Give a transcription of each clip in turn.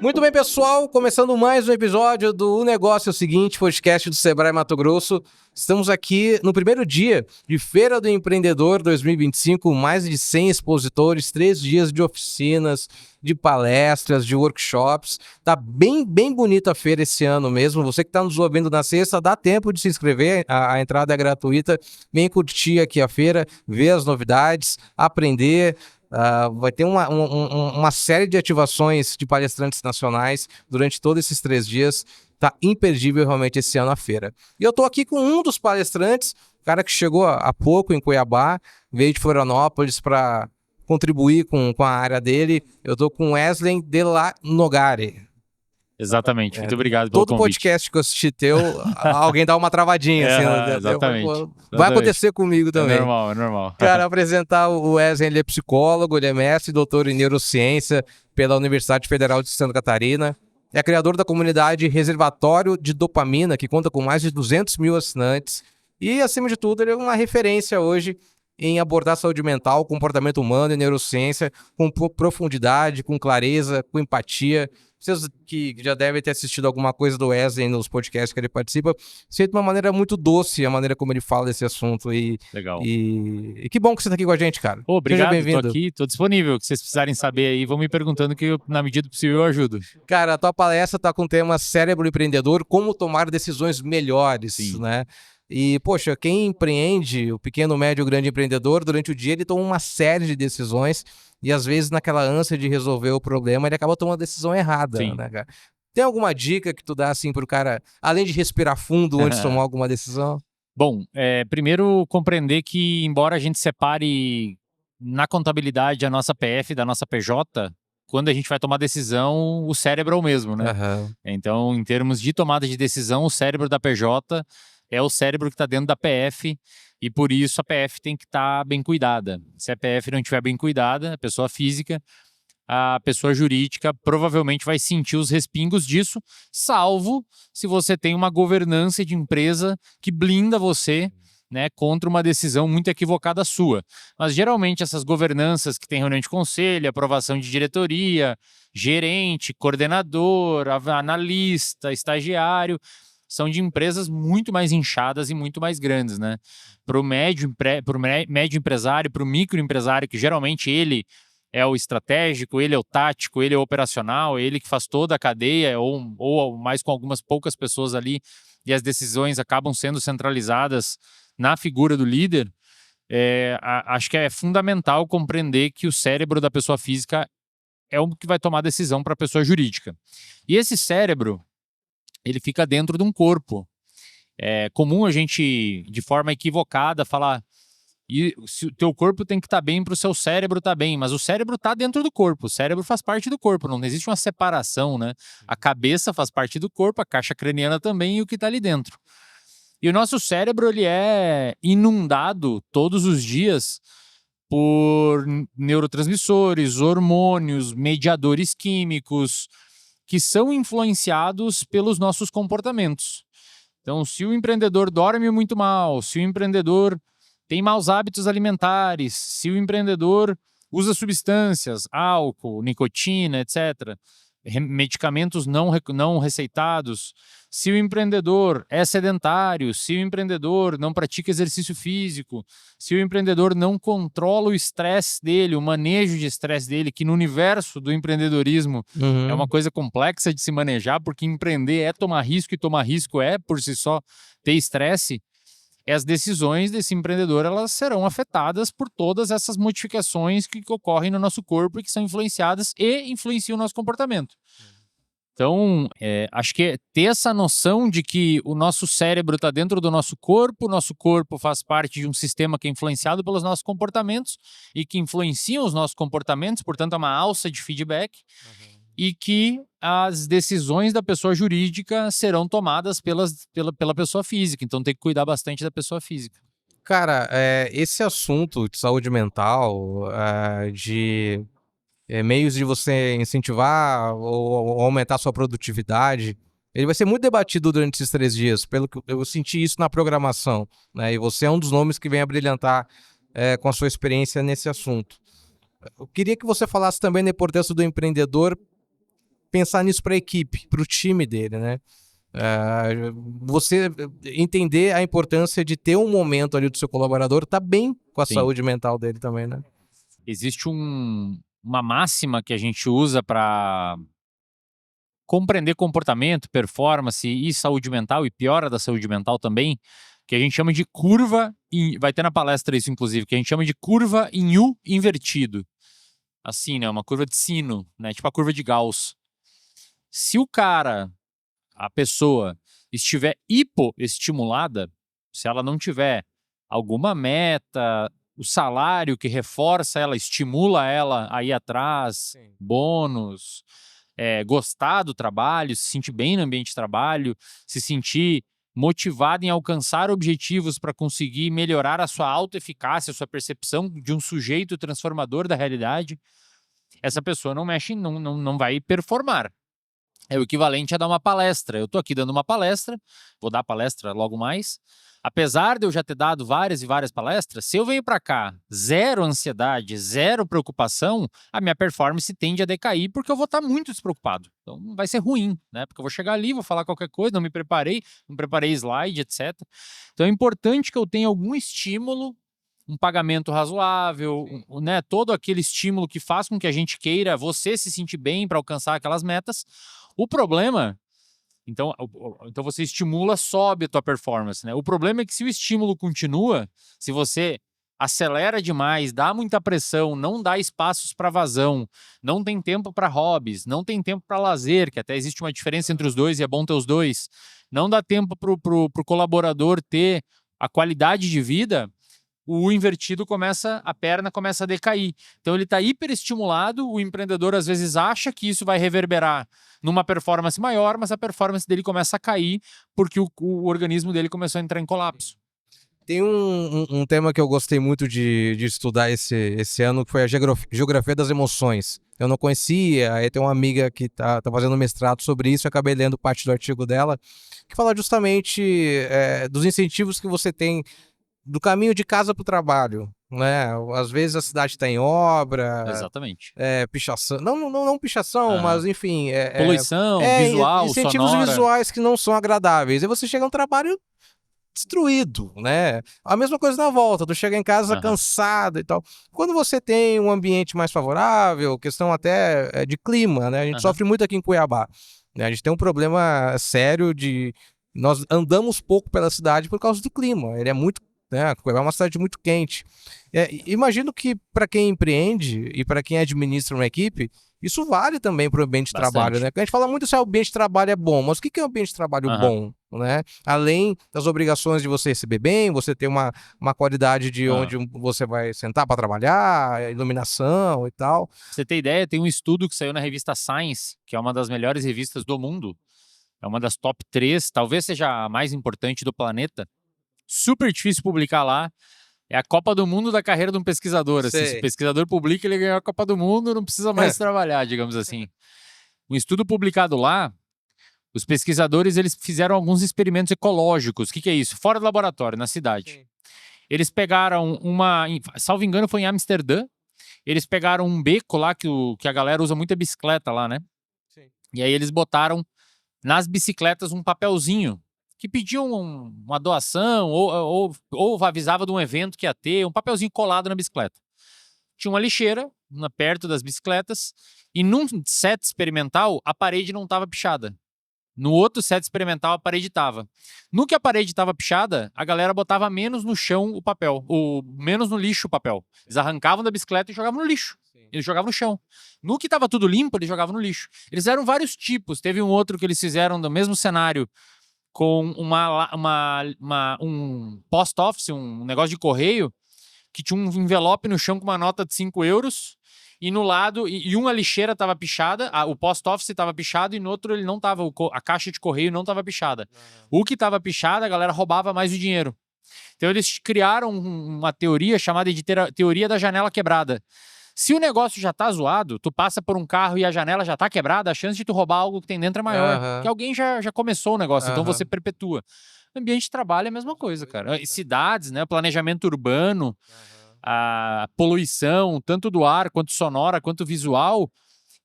Muito bem, pessoal, começando mais um episódio do O Negócio é o Seguinte, podcast do Sebrae Mato Grosso. Estamos aqui no primeiro dia de Feira do Empreendedor 2025, mais de 100 expositores, 3 dias de oficinas, de palestras, de workshops. Tá bem bonita a feira esse ano mesmo. Você que está nos ouvindo na sexta, dá tempo de se inscrever, a entrada é gratuita. Vem curtir aqui a feira, ver as novidades, aprender. Vai ter uma série de ativações de palestrantes nacionais durante todos esses 3 dias. Tá imperdível realmente esse ano a feira. E eu tô aqui com um dos palestrantes, cara que chegou há pouco em Cuiabá, veio de Florianópolis para contribuir com a área dele. Eu tô com Wesley de la Nogare. Exatamente, muito obrigado pelo todo convite. Podcast que eu assisti teu, alguém dá uma travadinha. Exatamente. Vai acontecer comigo também. É normal. Cara, apresentar o Wesley, ele é psicólogo, ele é mestre e doutor em neurociência pela Universidade Federal de Santa Catarina. É criador da comunidade Reservatório de Dopamina, que conta com mais de 200 mil assinantes. E, acima de tudo, ele é uma referência hoje em abordar saúde mental, comportamento humano e neurociência com profundidade, com clareza, com empatia. Vocês que já devem ter assistido alguma coisa do Wesley nos podcasts que ele participa, sei de uma maneira muito doce a maneira como ele fala desse assunto. Legal. E que bom que você está aqui com a gente, cara. Obrigado, seja bem-vindo. Tô aqui, tô disponível. O que vocês precisarem saber aí, vão me perguntando que na medida do possível eu ajudo. Cara, a tua palestra tá com o tema Cérebro Empreendedor, como tomar decisões melhores, Sim. né? E, poxa, quem empreende, o pequeno, médio, grande empreendedor, durante o dia ele toma uma série de decisões e às vezes naquela ânsia de resolver o problema ele acaba tomando a decisão errada, Sim. né, cara? Tem alguma dica que tu dá assim pro cara, além de respirar fundo antes de tomar alguma decisão? Bom, primeiro compreender que embora a gente separe na contabilidade a nossa PF da nossa PJ, quando a gente vai tomar decisão, o cérebro é o mesmo, né? Uhum. Então, em termos de tomada de decisão, o cérebro da PJ é o cérebro que está dentro da PF e por isso a PF tem que estar bem cuidada. Se a PF não estiver bem cuidada, a pessoa física, a pessoa jurídica provavelmente vai sentir os respingos disso, salvo se você tem uma governança de empresa que blinda você, né, contra uma decisão muito equivocada sua. Mas geralmente essas governanças que tem reunião de conselho, aprovação de diretoria, gerente, coordenador, analista, estagiário, são de empresas muito mais inchadas e muito mais grandes, né? Para o médio empresário, para o microempresário, que geralmente ele é o estratégico, ele é o tático, ele é o operacional, ele que faz toda a cadeia, ou mais com algumas poucas pessoas ali, e as decisões acabam sendo centralizadas na figura do líder. Acho que é fundamental compreender que o cérebro da pessoa física é o que vai tomar decisão para a pessoa jurídica. E esse cérebro, ele fica dentro de um corpo. É comum a gente, de forma equivocada, falar se o teu corpo tem que estar bem para o seu cérebro estar bem, mas o cérebro está dentro do corpo, o cérebro faz parte do corpo, não existe uma separação, né? A cabeça faz parte do corpo, a caixa craniana também e o que está ali dentro. E o nosso cérebro, ele é inundado todos os dias por neurotransmissores, hormônios, mediadores químicos, que são influenciados pelos nossos comportamentos. Então, se o empreendedor dorme muito mal, se o empreendedor tem maus hábitos alimentares, se o empreendedor usa substâncias, álcool, nicotina, etc., medicamentos não receitados, se o empreendedor é sedentário, se o empreendedor não pratica exercício físico, se o empreendedor não controla o estresse dele, o manejo de estresse dele, que no universo do empreendedorismo é uma coisa complexa de se manejar, porque empreender é tomar risco e tomar risco é, por si só, ter estresse. As decisões desse empreendedor elas serão afetadas por todas essas modificações que ocorrem no nosso corpo e que são influenciadas e influenciam o nosso comportamento. Então, acho que ter essa noção de que o nosso cérebro está dentro do nosso corpo, o nosso corpo faz parte de um sistema que é influenciado pelos nossos comportamentos e que influenciam os nossos comportamentos, portanto é uma alça de feedback. E que as decisões da pessoa jurídica serão tomadas pela pessoa física. Então tem que cuidar bastante da pessoa física. Cara, esse assunto de saúde mental, de meios de você incentivar ou aumentar a sua produtividade, ele vai ser muito debatido durante esses 3 dias, pelo que eu senti isso na programação, né? E você é um dos nomes que vem a brilhantar com a sua experiência nesse assunto. Eu queria que você falasse também da importância do empreendedor pensar nisso para a equipe, para o time dele, né? Você entender a importância de ter um momento ali do seu colaborador tá bem com a Sim. saúde mental dele também, né? Existe uma máxima que a gente usa para compreender comportamento, performance e saúde mental, e piora da saúde mental também, que a gente chama de curva, vai ter na palestra isso inclusive, que a gente chama de curva em U invertido. Assim, né, uma curva de sino, né, tipo a curva de Gauss. Se o cara, a pessoa, estiver hipoestimulada, se ela não tiver alguma meta, o salário que reforça ela, estimula ela a ir atrás, Sim. bônus, gostar do trabalho, se sentir bem no ambiente de trabalho, se sentir motivado em alcançar objetivos para conseguir melhorar a sua autoeficácia, a sua percepção de um sujeito transformador da realidade, essa pessoa não mexe, não vai performar. É o equivalente a dar uma palestra. Eu estou aqui dando uma palestra, vou dar palestra logo mais. Apesar de eu já ter dado várias e várias palestras, se eu venho para cá, zero ansiedade, zero preocupação, a minha performance tende a decair porque eu vou estar muito despreocupado. Então vai ser ruim, né? Porque eu vou chegar ali, vou falar qualquer coisa, não me preparei, não preparei slide, etc. Então é importante que eu tenha algum estímulo, um pagamento razoável, né? Todo aquele estímulo que faz com que a gente queira você se sentir bem para alcançar aquelas metas. O problema, então você estimula, sobe a tua performance, né? O problema é que se o estímulo continua, se você acelera demais, dá muita pressão, não dá espaços para vazão, não tem tempo para hobbies, não tem tempo para lazer, que até existe uma diferença entre os dois e é bom ter os dois, não dá tempo pro colaborador ter a qualidade de vida, o invertido a perna começa a decair. Então ele está hiperestimulado, o empreendedor às vezes acha que isso vai reverberar numa performance maior, mas a performance dele começa a cair porque o organismo dele começou a entrar em colapso. Tem um tema que eu gostei muito de estudar esse ano, que foi a geografia das emoções. Eu não conhecia, aí tem uma amiga que tá fazendo mestrado sobre isso, eu acabei lendo parte do artigo dela, que fala justamente dos incentivos que você tem do caminho de casa para o trabalho, né? Às vezes a cidade está em obra, Exatamente. pichação, não pichação, mas enfim... Poluição, visual, incentivos sonora. visuais que não são agradáveis. E você chega no trabalho destruído, né? A mesma coisa na volta, tu chega em casa cansado e tal. Quando você tem um ambiente mais favorável, questão até de clima, né? A gente sofre muito aqui em Cuiabá, né? A gente tem um problema sério nós andamos pouco pela cidade por causa do clima. Ele é muito, né? Cuiabá é uma cidade muito quente. Imagino que para quem empreende e para quem administra uma equipe, isso vale também para o ambiente de trabalho, né? A gente fala muito se o ambiente de trabalho é bom, mas o que é um ambiente de trabalho bom, né? Além das obrigações de você receber bem, você ter uma qualidade de onde você vai sentar para trabalhar, iluminação e tal. Pra você ter ideia, tem um estudo que saiu na revista Science, que é uma das melhores revistas do mundo. É uma das top 3, talvez seja a mais importante do planeta. Super difícil publicar lá. É a Copa do Mundo da carreira de um pesquisador. Assim, se o pesquisador publica, ele ganhou a Copa do Mundo, não precisa mais trabalhar, digamos assim. Um estudo publicado lá, os pesquisadores eles fizeram alguns experimentos ecológicos. O que é isso? Fora do laboratório, na cidade. Sim. Eles pegaram salvo engano, foi em Amsterdã. Eles pegaram um beco lá, que a galera usa muita bicicleta lá, né? Sim. E aí eles botaram nas bicicletas um papelzinho que pediam uma doação ou avisava de um evento que ia ter, um papelzinho colado na bicicleta. Tinha uma lixeira perto das bicicletas e num set experimental a parede não estava pichada. No outro set experimental a parede estava. No que a parede estava pichada, a galera botava menos no chão o papel, menos no lixo o papel. Eles arrancavam da bicicleta e jogavam no lixo. Eles jogavam no chão. No que estava tudo limpo, eles jogavam no lixo. Eles fizeram vários tipos. Teve um outro que eles fizeram do mesmo cenário com um post office, um negócio de correio, que tinha um envelope no chão com uma nota de 5 euros, e no lado, e uma lixeira estava pichada, o post office estava pichado, e no outro ele não estava, a caixa de correio não estava pichada. O que estava pichado, a galera roubava mais o dinheiro. Então eles criaram uma teoria chamada de teoria da janela quebrada. Se o negócio já tá zoado, tu passa por um carro e a janela já tá quebrada, a chance de tu roubar algo que tem dentro é maior. Porque alguém já começou o negócio, então você perpetua. Ambiente de trabalho é a mesma coisa, cara. Cidades, né? Planejamento urbano, a poluição, tanto do ar, quanto sonora, quanto visual,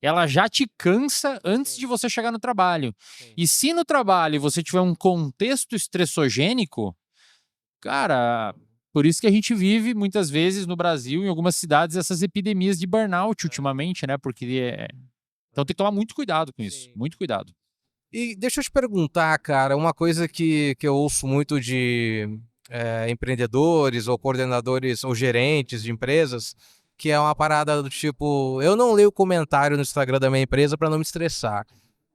ela já te cansa antes de você chegar no trabalho. E se no trabalho você tiver um contexto estressogênico, cara, por isso que a gente vive muitas vezes no Brasil, em algumas cidades, essas epidemias de burnout ultimamente, né? Então tem que tomar muito cuidado com isso, muito cuidado. E deixa eu te perguntar, cara, uma coisa que eu ouço muito de empreendedores ou coordenadores ou gerentes de empresas, que é uma parada do tipo, eu não leio o comentário no Instagram da minha empresa para não me estressar,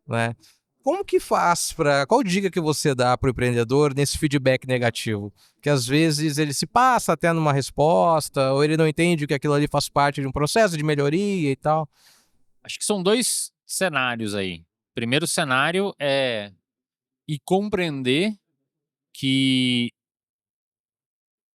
né? Como que faz qual dica que você dá para o empreendedor nesse feedback negativo? Que às vezes ele se passa até numa resposta, ou ele não entende que aquilo ali faz parte de um processo de melhoria e tal. Acho que são 2 cenários aí. Primeiro cenário é ir compreender que,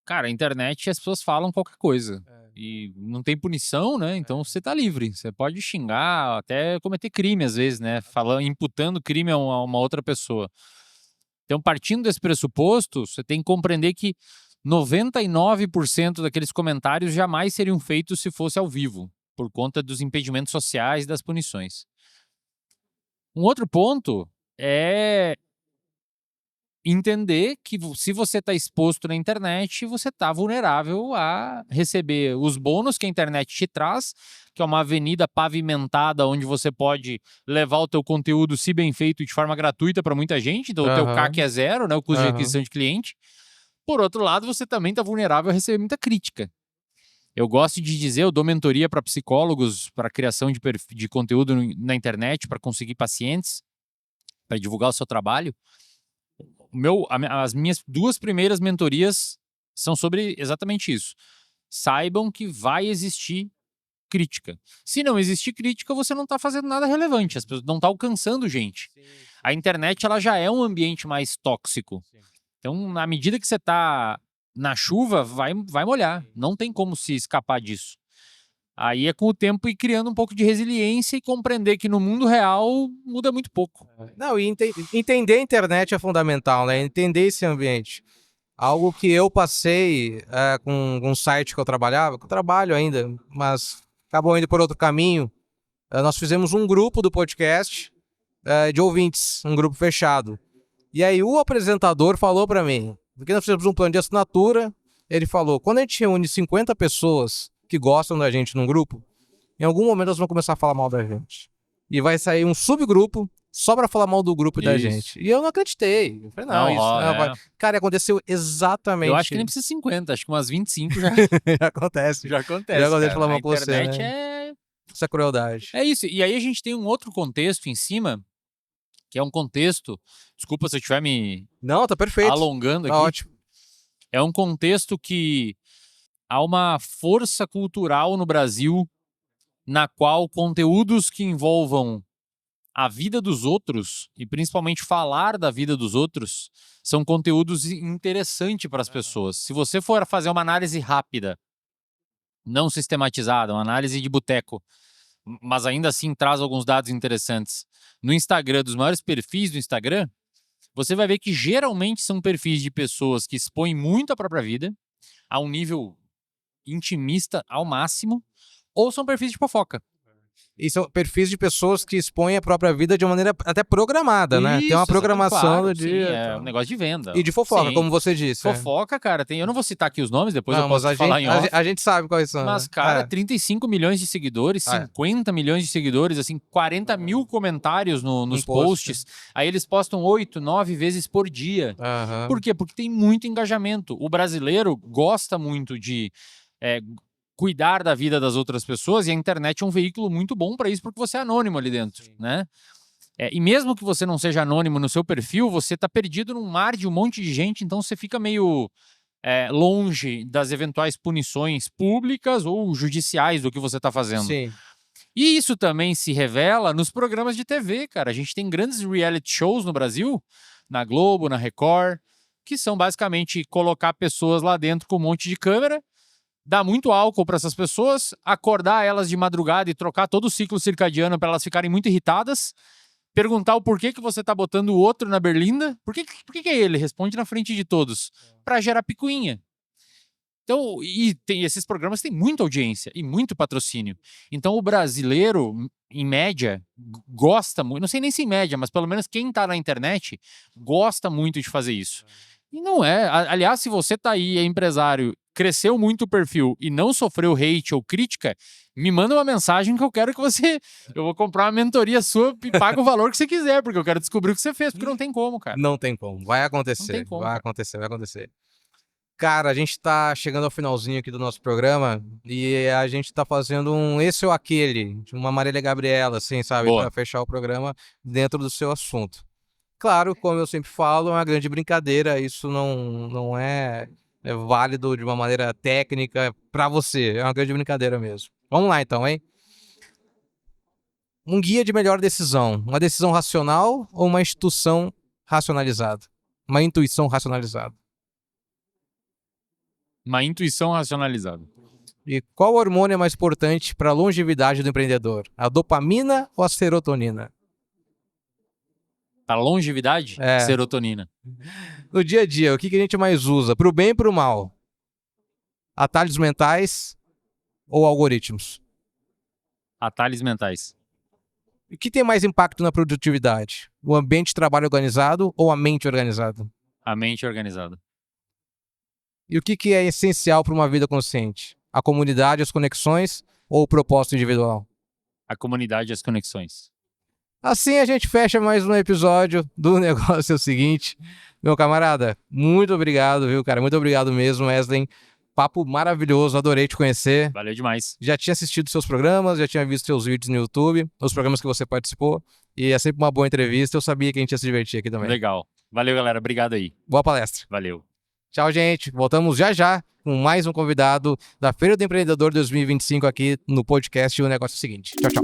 cara, a internet as pessoas falam qualquer coisa. E não tem punição, né? Então você tá livre. Você pode xingar, até cometer crime às vezes, né? Imputando crime a uma outra pessoa. Então, partindo desse pressuposto, você tem que compreender que 99% daqueles comentários jamais seriam feitos se fosse ao vivo, por conta dos impedimentos sociais e das punições. Um outro ponto é entender que se você está exposto na internet, você está vulnerável a receber os bônus que a internet te traz, que é uma avenida pavimentada onde você pode levar o teu conteúdo, se bem feito, de forma gratuita para muita gente. Então o teu CAC é zero, né, o custo de aquisição de cliente. Por outro lado, você também está vulnerável a receber muita crítica. Eu gosto de dizer, eu dou mentoria para psicólogos, para criação de conteúdo na internet, para conseguir pacientes, para divulgar o seu trabalho. As minhas 2 primeiras mentorias são sobre exatamente isso. Saibam que vai existir crítica. Se não existir crítica, você não está fazendo nada relevante. As pessoas não estão alcançando gente. A internet ela já é um ambiente mais tóxico. Então, na medida que você está na chuva, vai molhar. Não tem como se escapar disso. Aí é com o tempo ir criando um pouco de resiliência e compreender que no mundo real muda muito pouco. Não, e entender a internet é fundamental, né? Entender esse ambiente. Algo que eu passei com um site que eu trabalhava, que eu trabalho ainda, mas acabou indo por outro caminho. Nós fizemos um grupo do podcast de ouvintes, um grupo fechado. E aí o apresentador falou para mim, porque nós fizemos um plano de assinatura, ele falou, quando a gente reúne 50 pessoas que gostam da gente num grupo, em algum momento elas vão começar a falar mal da gente. E vai sair um subgrupo só pra falar mal do grupo e da gente. E eu não acreditei. Eu falei, não, isso não vai. Cara, aconteceu exatamente. Eu acho que nem precisa 50, acho que umas 25 já, já acontece. já acontece. Já acontece Cara. falar mal A com você, internet né? Essa crueldade. É isso. E aí a gente tem um outro contexto em cima, que é um contexto. Desculpa se eu estiver me Não, tá perfeito. alongando aqui. Tá ótimo. É um contexto que há uma força cultural no Brasil na qual conteúdos que envolvam a vida dos outros, e principalmente falar da vida dos outros, são conteúdos interessantes para as pessoas. Se você for fazer uma análise rápida, não sistematizada, uma análise de boteco, mas ainda assim traz alguns dados interessantes, no Instagram, dos maiores perfis do Instagram, você vai ver que geralmente são perfis de pessoas que expõem muito a própria vida, a um nível intimista ao máximo, ou são perfis de fofoca. E são perfis de pessoas que expõem a própria vida de uma maneira até programada, né? Tem uma Isso, programação claro, do dia. sim, é um negócio de venda. E de fofoca, Sim. como você disse. Fofoca, cara, tem. Eu não vou citar aqui os nomes, depois Não, eu posso mas te falar em off. a gente sabe quais são. Mas, né? cara, 35 milhões de seguidores, 50 milhões de seguidores, assim, 40 mil comentários nos posts. Aí eles postam 8, 9 vezes por dia. Por quê? Porque tem muito engajamento. O brasileiro gosta muito de cuidar da vida das outras pessoas e a internet é um veículo muito bom para isso, porque você é anônimo ali dentro, né? E mesmo que você não seja anônimo no seu perfil, você tá perdido num mar de um monte de gente, então você fica meio longe das eventuais punições públicas ou judiciais do que você tá fazendo. Sim. E isso também se revela nos programas de TV, cara. A gente tem grandes reality shows no Brasil, na Globo, na Record, que são basicamente colocar pessoas lá dentro com um monte de câmera, dar muito álcool para essas pessoas, acordar elas de madrugada e trocar todo o ciclo circadiano para elas ficarem muito irritadas, perguntar o porquê que você tá botando o outro na berlinda, por que é ele? Responde na frente de todos, para gerar picuinha. Então, esses programas têm muita audiência e muito patrocínio. Então, o brasileiro, em média, gosta muito, não sei nem se em média, mas pelo menos quem está na internet gosta muito de fazer isso. E não é. Aliás, se você tá aí, é empresário, cresceu muito o perfil e não sofreu hate ou crítica, me manda uma mensagem que eu quero que você... Eu vou comprar uma mentoria sua e paga o valor que você quiser, porque eu quero descobrir o que você fez, porque não tem como, cara. Não tem como. Vai acontecer. Não tem como, vai cara. acontecer, vai acontecer. Cara, a gente tá chegando ao finalzinho aqui do nosso programa e a gente tá fazendo um esse ou aquele, de uma Marília Gabriela, assim, sabe? Boa. Pra fechar o programa dentro do seu assunto. Claro, como eu sempre falo, é uma grande brincadeira, isso não é válido de uma maneira técnica pra você, é uma grande brincadeira mesmo. Vamos lá então, hein? Um guia de melhor decisão, uma decisão racional ou uma instituição racionalizada? Uma intuição racionalizada. Uma intuição racionalizada. E qual hormônio é mais importante para a longevidade do empreendedor? A dopamina ou a serotonina? Para longevidade, É. serotonina. No dia a dia, o que a gente mais usa? Para o bem e para o mal? Atalhos mentais ou algoritmos? Atalhos mentais. O que tem mais impacto na produtividade? O ambiente de trabalho organizado ou a mente organizada? A mente organizada. E o que é essencial para uma vida consciente? A comunidade, as conexões ou o propósito individual? A comunidade e as conexões. Assim a gente fecha mais um episódio do Negócio é o Seguinte. Meu camarada, muito obrigado, viu, cara? Muito obrigado mesmo, Wesley. Papo maravilhoso, adorei te conhecer. Valeu demais. Já tinha assistido seus programas, já tinha visto seus vídeos no YouTube, os programas que você participou. E é sempre uma boa entrevista, eu sabia que a gente ia se divertir aqui também. Legal. Valeu, galera. Obrigado aí. Boa palestra. Valeu. Tchau, gente. Voltamos já já com mais um convidado da Feira do Empreendedor 2025 aqui no podcast O Negócio é o Seguinte. Tchau, tchau.